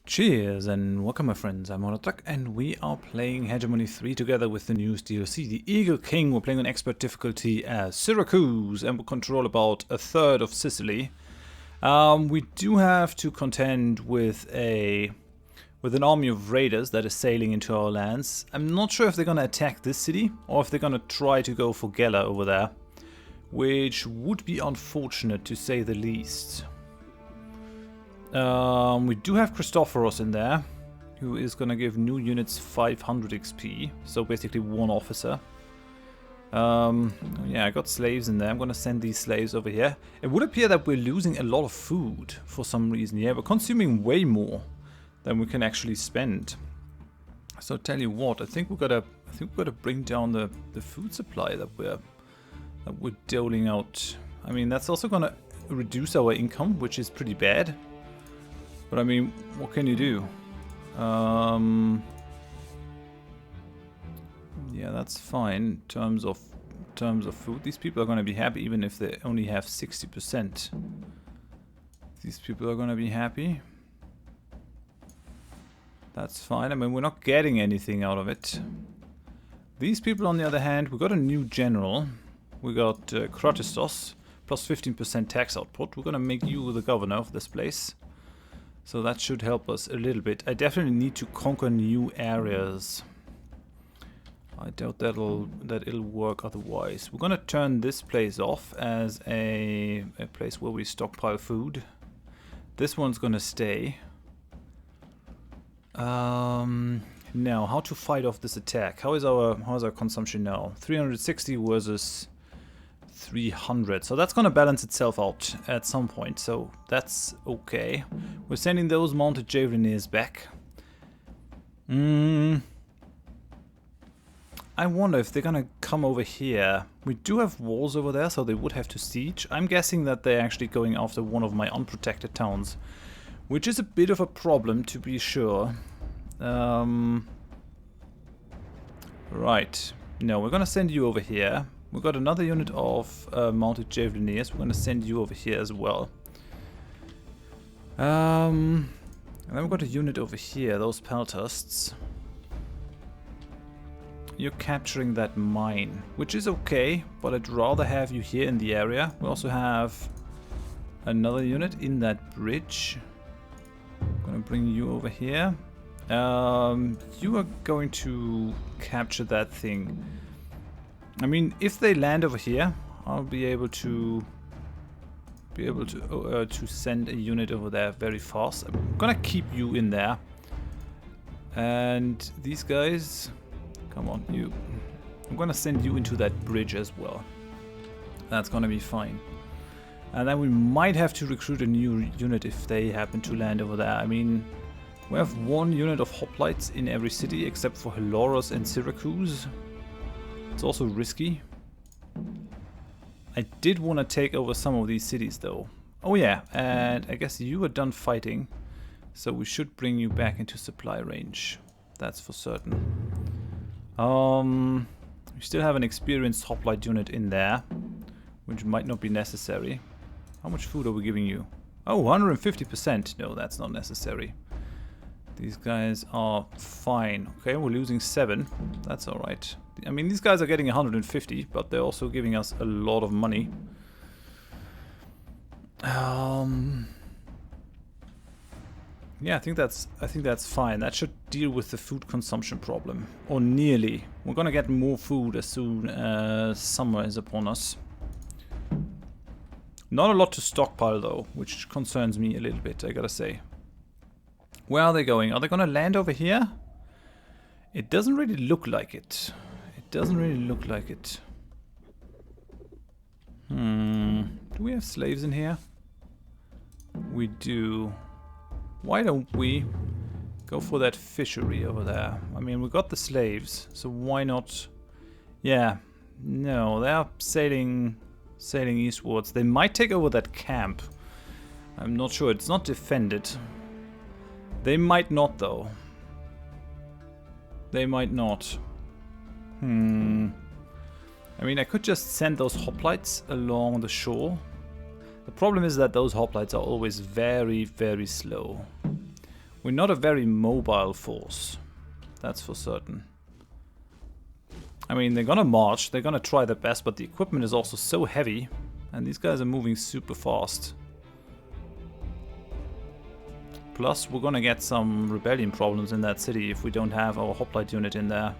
Cheers and welcome my friends, I'm Horath and we are playing Hegemony 3 together with the newest DLC, the Eagle King. We're playing on expert difficulty as Syracuse and we'll control about a third of Sicily. We do have to contend with an army of raiders that is sailing into our lands. I'm not sure if they're gonna attack this city or if they're gonna try to go for Gela over there, which would be unfortunate to say the least. We do have Christophoros in there, who is gonna give new units 500 XP, so basically one officer. Yeah, I got slaves in there. I'm gonna send these slaves over here. It would appear that we're losing a lot of food for some reason. Yeah, we're consuming way more than we can actually spend. So tell you what, I think we've gotta bring down the food supply that we're doling out. I mean, that's also gonna reduce our income, which is pretty bad. But I mean, what can you do? Yeah, that's fine in terms of food. These people are going to be happy even if they only have 60%. These people are going to be happy. That's fine. I mean, we're not getting anything out of it. These people, on the other hand, we got a new general. We got Kratistos, plus 15% tax output. We're going to make you the governor of this place. So that should help us a little bit. I definitely need to conquer new areas. I doubt that it'll work otherwise. We're gonna turn this place off as a place where we stockpile food. This one's gonna stay. Now, how to fight off this attack? How is our consumption now? 360 versus 300, so that's gonna balance itself out at some point, so that's okay. We're sending those mounted javelineers back. I wonder if they're gonna come over here. We do have walls over there, so they would have to siege. I'm guessing that they're actually going after one of my unprotected towns, which is a bit of a problem, to be sure. Right, no, we're gonna send you over here. We've got another unit of mounted javelineers. We're going to send you over here as well. And then we've got a unit over here, those peltasts. You're capturing that mine, which is okay, but I'd rather have you here in the area. We also have another unit in that bridge. I'm going to bring you over here. You are going to capture that thing. I mean, if they land over here, I'll be able to send a unit over there very fast. I'm gonna keep you in there, and these guys, come on, you. I'm gonna send you into that bridge as well. That's gonna be fine. And then we might have to recruit a new unit if they happen to land over there. I mean, we have one unit of hoplites in every city except for Helloros and Syracuse. It's also risky. I did want to take over some of these cities though. Oh yeah, and I guess you are done fighting, so we should bring you back into supply range. That's for certain. We still have an experienced hoplite unit in there, which might not be necessary. How much food are we giving you? Oh, 150%. No, that's not necessary. These guys are fine. Okay, we're losing 7. That's alright. I mean, these guys are getting 150, but they're also giving us a lot of money. Yeah, I think that's fine. That should deal with the food consumption problem, or nearly. We're gonna get more food as soon as summer is upon us. Not a lot to stockpile though, which concerns me a little bit, I gotta say. Where are they going? Are they gonna land over here? It doesn't really look like it. It doesn't really look like it. Do we have slaves in here? We do. Why don't we go for that fishery over there? I mean, we got the slaves, so why not? Yeah, no, they're sailing eastwards. They might take over that camp. I'm not sure. It's not defended. They might not, though. They might not. I mean, I could just send those hoplites along the shore. The problem is that those hoplites are always very, very slow. We're not a very mobile force. That's for certain. I mean, they're gonna march, they're gonna try their best, but the equipment is also so heavy. And these guys are moving super fast. Plus, we're gonna get some rebellion problems in that city if we don't have our hoplite unit in there.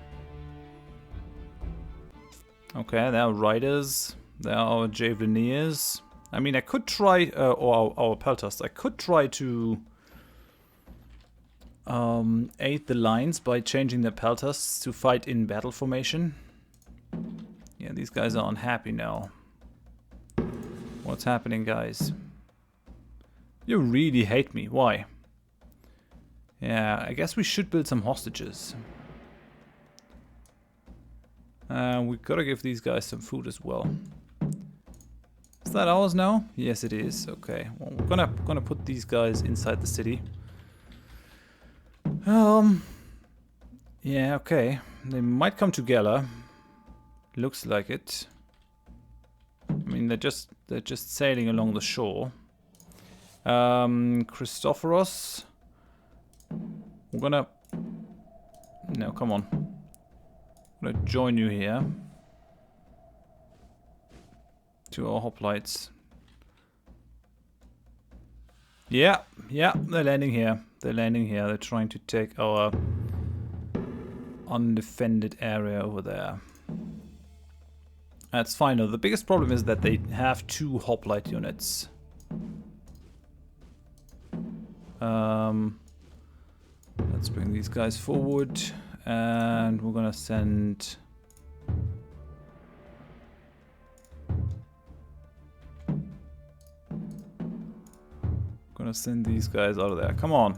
Okay, there are riders. There are our javelineers. I mean, I could try, or our peltast. I could try to aid the lines by changing their peltasts to fight in battle formation. Yeah, these guys are unhappy now. What's happening, guys? You really hate me. Why? Yeah, I guess we should build some hostages. We gotta give these guys some food as well. Is that ours now? Yes, it is. Okay. Well, we're gonna put these guys inside the city. Yeah, okay. They might come together. Looks like it. I mean, they're just sailing along the shore. Christophoros. We're gonna... No, come on. I'm gonna join you here. To our hoplites. Yeah, they're landing here. They're landing here. They're trying to take our undefended area over there. That's fine though. The biggest problem is that they have 2 hoplite units. Let's bring these guys forward, and we're gonna send... Gonna send these guys out of there. Come on.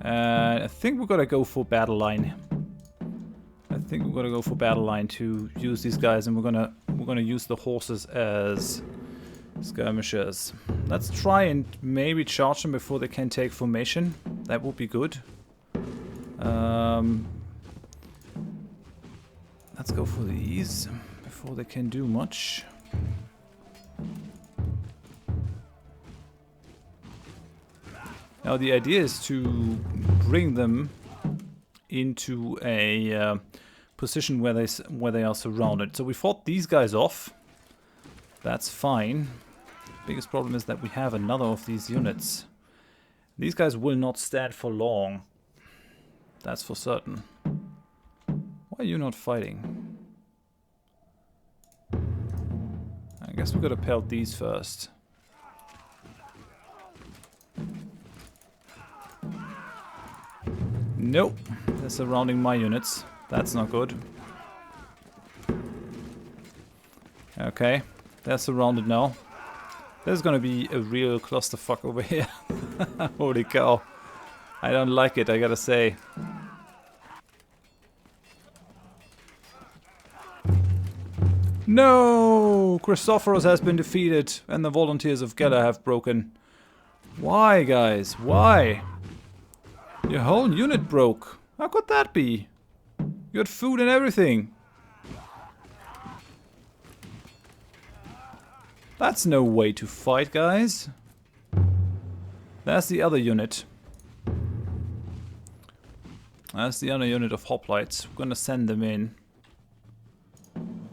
I think we're gonna go for battle line. I think we're gonna go for battle line to use these guys, and we're gonna use the horses as skirmishers. Let's try and maybe charge them before they can take formation. That would be good. Let's go for these before they can do much. Now the idea is to bring them into a position where they are surrounded. So we fought these guys off. That's fine. Biggest problem is that we have another of these units. These guys will not stand for long. That's for certain. Why are you not fighting? I guess we gotta pelt these first. Nope, they're surrounding my units. That's not good. Okay, they're surrounded now. There's gonna be a real clusterfuck over here. Holy cow. I don't like it, I gotta say. No! Christophoros has been defeated and the volunteers of Gela have broken. Why, guys? Why? Your whole unit broke. How could that be? You had food and everything. That's no way to fight, guys. That's the other unit. That's the other unit of hoplites. We're gonna send them in.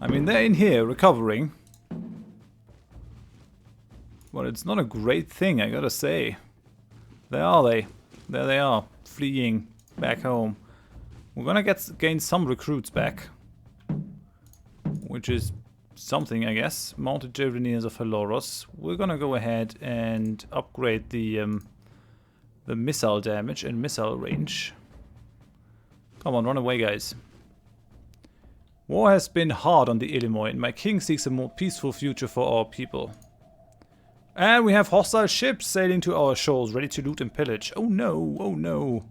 I mean, they're in here recovering. But it's not a great thing, I gotta say. There are they. There they are, fleeing back home. We're gonna gain some recruits back. Which is something, I guess. Mounted Javelineers of Heloros. We're gonna go ahead and upgrade the missile damage and missile range. Come on, run away, guys. War has been hard on the Illinois, and my king seeks a more peaceful future for our people. And we have hostile ships sailing to our shores, ready to loot and pillage. Oh no, oh no.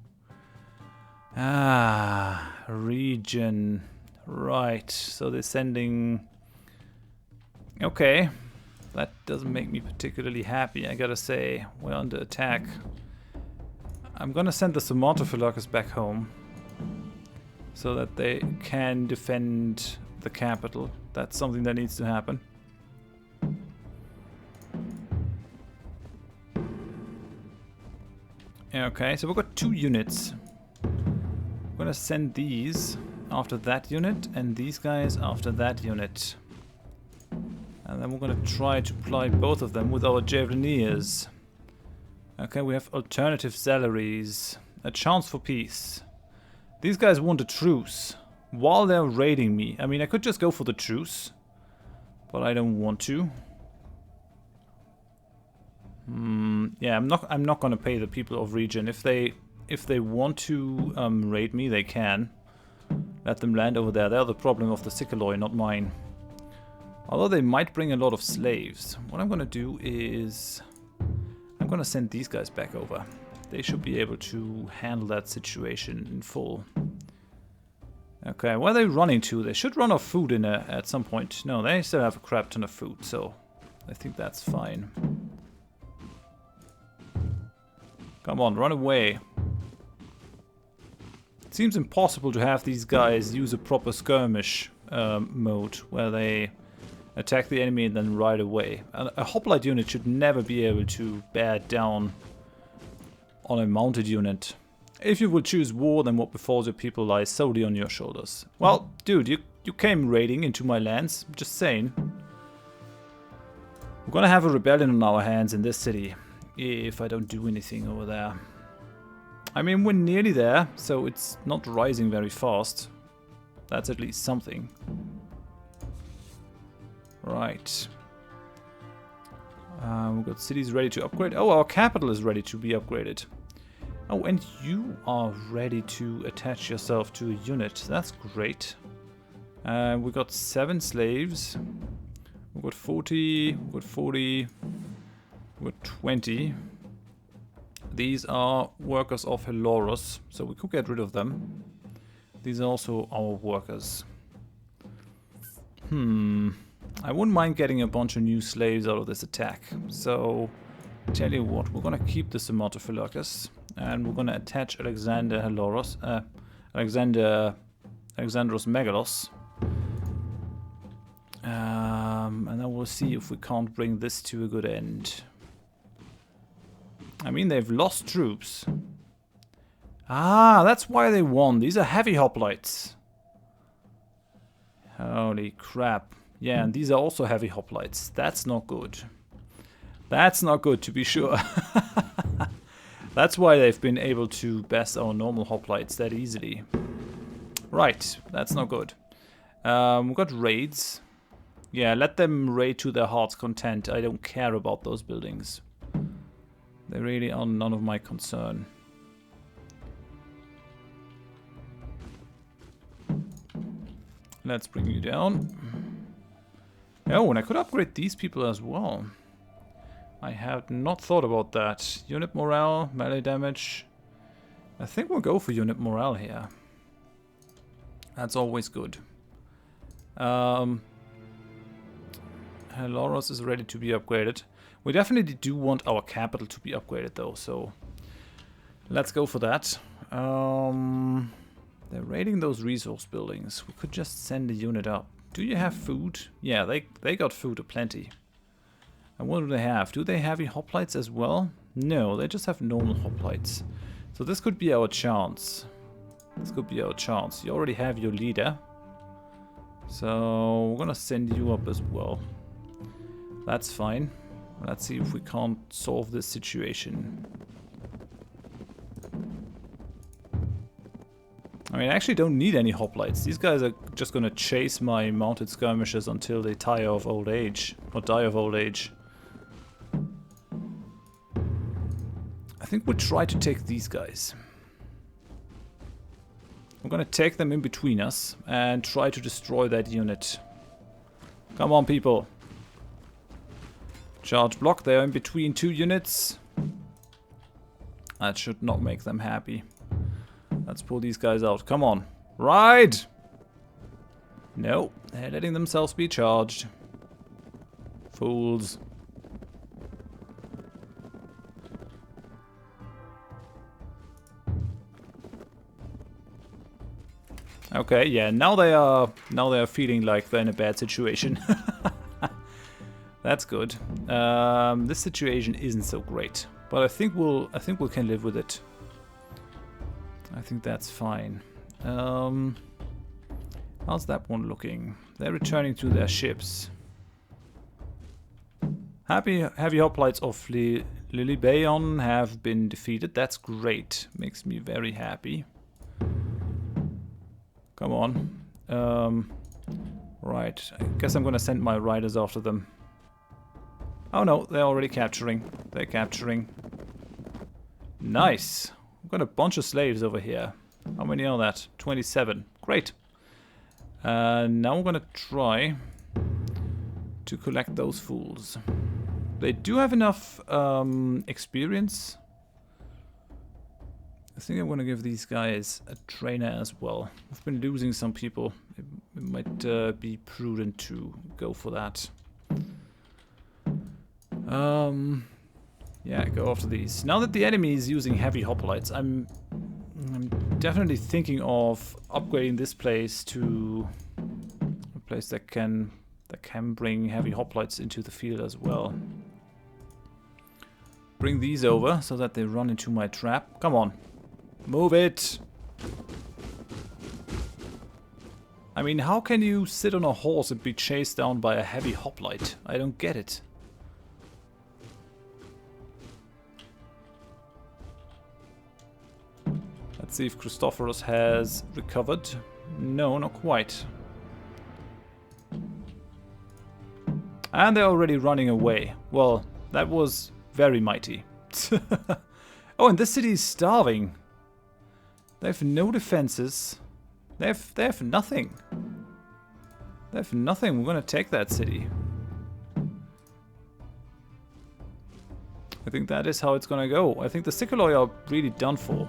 Ah, region. Right, so they're sending... Okay, that doesn't make me particularly happy, I gotta say. We're under attack. I'm gonna send the Somatophilakis back home, so that they can defend the capital. That's something that needs to happen. Okay, so we've got 2 units. I'm gonna send these after that unit and these guys after that unit. And then we're gonna try to ply both of them with our Javeliniers. Okay, we have alternative salaries. A chance for peace. These guys want a truce while they're raiding me. I mean, I could just go for the truce, but I don't want to. Yeah, I'm not gonna pay the people of region. If they want to raid me, they can. Let them land over there. They're the problem of the Sikaloi, not mine. Although they might bring a lot of slaves. What I'm gonna do is I'm gonna send these guys back over. They should be able to handle that situation in full. Okay, where are they running to? They should run out of food at some point. No, they still have a crap ton of food, so I think that's fine. Come on, run away. It seems impossible to have these guys use a proper skirmish mode where they attack the enemy and then ride away. A hoplite unit should never be able to bear down on a mounted unit. If you will choose war, then what befalls your people lies solely on your shoulders. Well, dude, you came raiding into my lands. Just saying. We're gonna have a rebellion on our hands in this city if I don't do anything over there. I mean, we're nearly there, so it's not rising very fast. That's at least something. Right. We've got cities ready to upgrade. Oh, our capital is ready to be upgraded. Oh, and you are ready to attach yourself to a unit. That's great. We've got 7 slaves. We've got 40. We've got 40. We've got 20. These are workers of Hellenic, so we could get rid of them. These are also our workers. I wouldn't mind getting a bunch of new slaves out of this attack. So, tell you what, we're gonna keep this amount of Hellenic, and we're gonna attach Alexander Hellenic, Alexandros Megalos. And then we'll see if we can't bring this to a good end. I mean, they've lost troops. Ah, that's why they won. These are heavy hoplites. Holy crap. Yeah, and these are also heavy hoplites. That's not good. That's not good, to be sure. That's why they've been able to best our normal hoplites that easily. Right, that's not good. We've got raids. Yeah, let them raid to their heart's content. I don't care about those buildings. They really are none of my concern. Let's bring you down. Oh, and I could upgrade these people as well. I had not thought about that. Unit morale, melee damage. I think we'll go for unit morale here. That's always good. Hellenic is ready to be upgraded. We definitely do want our capital to be upgraded though, so let's go for that. They're raiding those resource buildings. We could just send a unit up. Do you have food? Yeah, they got food aplenty. And what do they have? Do they have hoplites as well? No, they just have normal hoplites. So this could be our chance. This could be our chance. You already have your leader. So we're gonna send you up as well. That's fine. Let's see if we can't solve this situation. I mean, I actually don't need any hoplites. These guys are just gonna chase my mounted skirmishers until they tire of old age. Or die of old age. I think we'll try to take these guys. We're gonna take them in between us and try to destroy that unit. Come on, people. Charge block, they are in between 2 units. That should not make them happy. Let's pull these guys out. Come on. Ride! No, they're letting themselves be charged. Fools. Okay, yeah, now they are feeling like they're in a bad situation. That's good. This situation isn't so great. But I think we can live with it. I think that's fine. How's that one looking? They're returning to their ships. Heavy hoplites of Lilybaeon have been defeated. That's great. Makes me very happy. Come on. Right. I guess I'm gonna send my riders after them. Oh no, they're already capturing. They're capturing. Nice. We've got a bunch of slaves over here. How many are that? 27. Great. Now we're gonna try to collect those fools. They do have enough experience. I think I'm gonna give these guys a trainer as well. We've been losing some people. It might be prudent to go for that. Yeah, go after these. Now that the enemy is using heavy hoplites, I'm definitely thinking of upgrading this place to a place that can bring heavy hoplites into the field as well. Bring these over so that they run into my trap. Come on, move it. I mean, how can you sit on a horse and be chased down by a heavy hoplite? I don't get it. Let's see if Christophorus has recovered. No, not quite. And they're already running away. Well, that was very mighty. Oh, and this city is starving. They have no defenses. They have nothing. They have nothing. We're gonna take that city. I think that is how it's gonna go. I think the Sicoloi are really done for.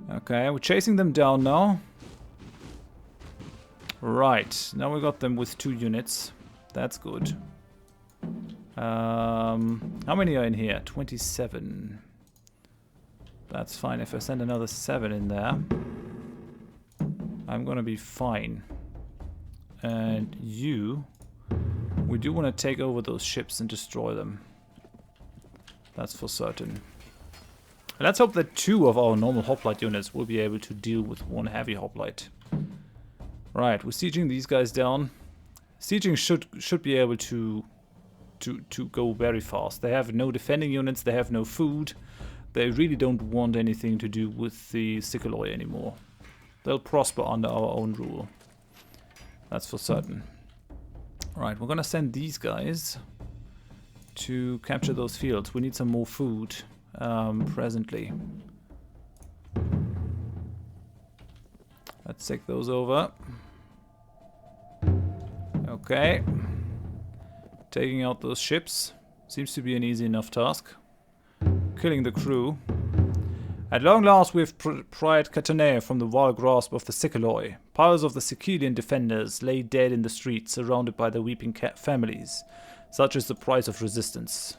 Okay, we're chasing them down now. Right, now we got them with 2 units. That's good. How many are in here? 27. That's fine. If I send another 7 in there, I'm gonna be fine. And you, we do want to take over those ships and destroy them. That's for certain. Let's hope that 2 of our normal hoplite units will be able to deal with 1 heavy hoplite. Right, we're sieging these guys down. Sieging should be able to go very fast. They have no defending units, they have no food. They really don't want anything to do with the Sicoloi anymore. They'll prosper under our own rule. That's for certain. Right, we're gonna send these guys to capture those fields. We need some more food. Presently. Let's take those over. Okay. Taking out those ships. Seems to be an easy enough task. Killing the crew. At long last we have pried Catane from the vile grasp of the Sicoloi. Piles of the Sicilian defenders lay dead in the streets, surrounded by their weeping families. Such is the price of resistance.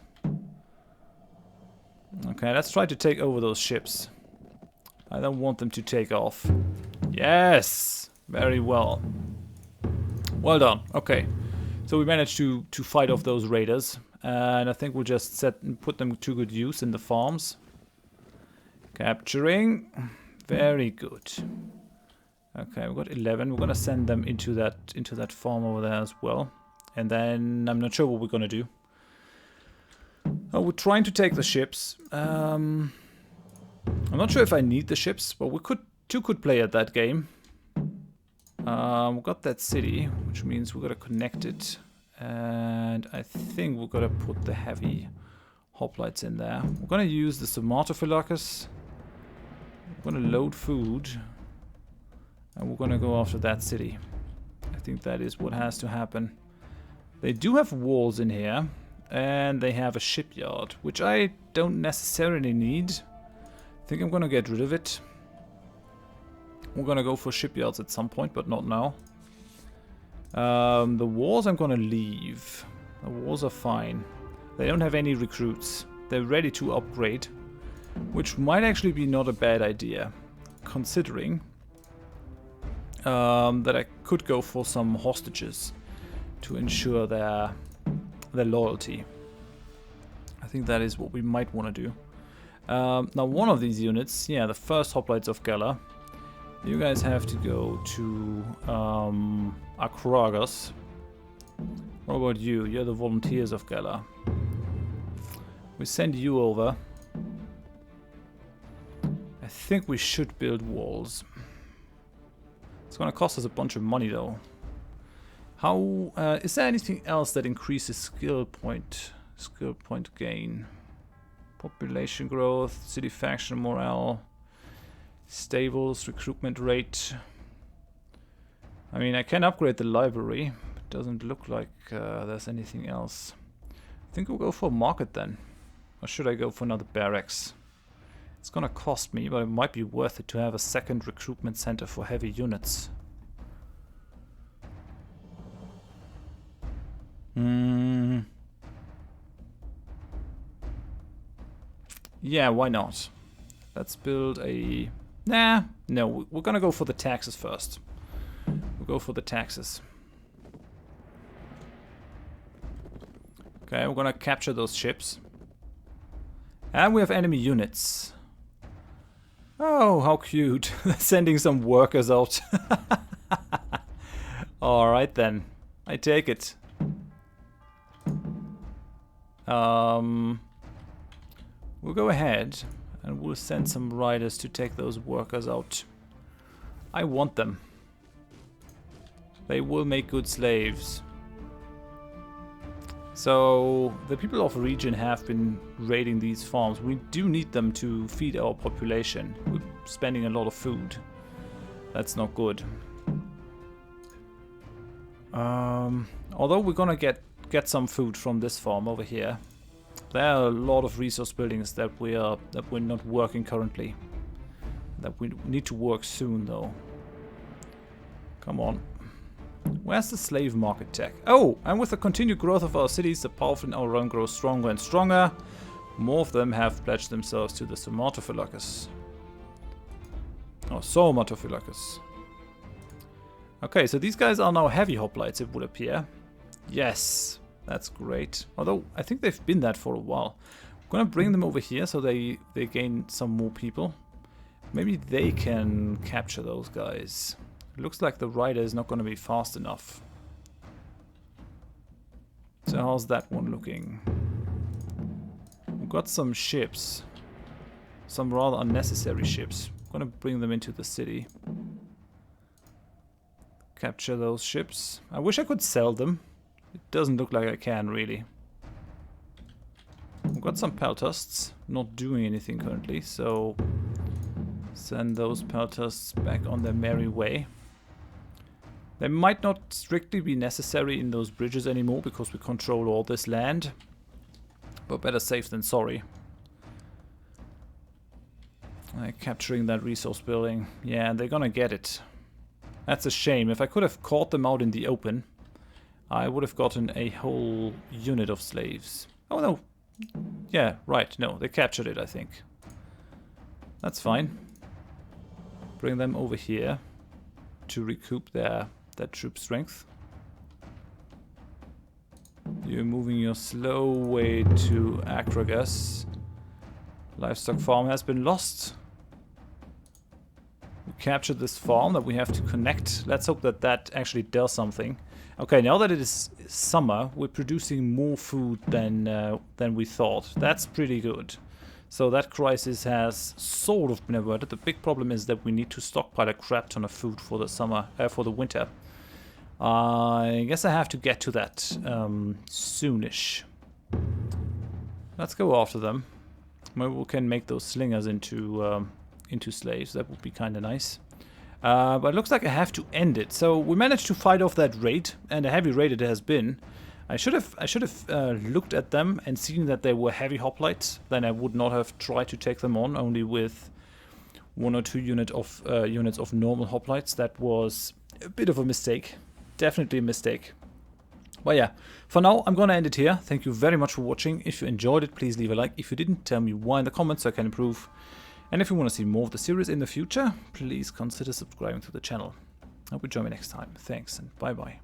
Okay, let's try to take over those ships. I don't want them to take off. Yes! Very well. Well done. Okay. So we managed to fight off those raiders. And I think we'll just put them to good use in the farms. Capturing. Very good. Okay, we've got 11. We're gonna send them into that farm over there as well. And then I'm not sure what we're gonna do. Oh, we're trying to take the ships. I'm not sure if I need the ships, but we could play at that game. We've got that city, which means we've got to connect it. And I think we've got to put the heavy hoplites in there. We're going to use the Somatophilakis. We're going to load food. And we're going to go after that city. I think that is what has to happen. They do have walls in here. And they have a shipyard, which I don't necessarily need. I think I'm gonna get rid of it. We're gonna go for shipyards at some point, but not now. The wars I'm gonna leave. The wars are fine. They don't have any recruits. They're ready to upgrade, which might actually be not a bad idea, considering that I could go for some hostages to ensure their loyalty. I think that is what we might want to do. Now one of these units, yeah, the first hoplites of Gala, you guys have to go to Akragas. What about you? You're the volunteers of Gala. We send you over. I think we should build walls. It's gonna cost us a bunch of money though. How is there anything else that increases skill point gain? Population growth, city faction morale, stables, recruitment rate. I mean, I can upgrade the library, but it doesn't look like there's anything else. I think we'll go for a market then. Or should I go for another barracks? It's gonna cost me, but it might be worth it to have a second recruitment center for heavy units. Yeah, why not? Let's build a... Nah, no, we're gonna go for the taxes first. We'll go for the taxes. Okay, we're gonna capture those ships. And we have enemy units. Oh, how cute. Sending some workers out. Alright then. I take it. We'll go ahead and we'll send some riders to take those workers out. I want them. They will make good slaves. So the people of the region have been raiding these farms. We do need them to feed our population. We're spending a lot of food. That's not good. Although we're gonna get some food from this farm over here. There are a lot of resource buildings that we're not working currently. That we need to work soon though. Come on. Where's the slave market tech? Oh, and with the continued growth of our cities, the powerful in our run grows stronger and stronger. More of them have pledged themselves to the Somatophilacus. Oh, Somatophilacus. Okay, so these guys are now heavy hoplites, it would appear. Yes, that's great. Although, I think they've been that for a while. I'm gonna bring them over here so they gain some more people. Maybe they can capture those guys. Looks like the rider is not going to be fast enough. So how's that one looking? We've got some ships. Some rather unnecessary ships. I'm going to bring them into the city. Capture those ships. I wish I could sell them. It doesn't look like I can really. We've got some peltasts. Not doing anything currently, so send those peltasts back on their merry way. They might not strictly be necessary in those bridges anymore because we control all this land. But better safe than sorry. Capturing that resource building. Yeah, they're gonna get it. That's a shame. If I could have caught them out in the open, I would have gotten a whole unit of slaves. Oh no. Yeah, right. No, they captured it, I think. That's fine. Bring them over here to recoup their troop strength. You're moving your slow way to Akragas. Livestock farm has been lost. We captured this farm that we have to connect. Let's hope that that actually does something. Okay, now that it is summer, we're producing more food than we thought. That's pretty good. So that crisis has sort of been averted. The big problem is that we need to stockpile a crap ton of food for the summer, for the winter. I guess I have to get to that soonish. Let's go after them. Maybe we can make those slingers into slaves. That would be kind of nice. But it looks like I have to end it. So we managed to fight off that raid, and a heavy raid it has been. I should have looked at them and seen that they were heavy hoplites. Then I would not have tried to take them on only with 1 or 2 units of normal hoplites. That was a bit of a mistake. Definitely a mistake. But yeah, for now I'm gonna end it here. Thank you very much for watching. If you enjoyed it, please leave a like. If you didn't, tell me why in the comments so I can improve. And if you want to see more of the series in the future, please consider subscribing to the channel. I hope you join me next time. Thanks and bye bye.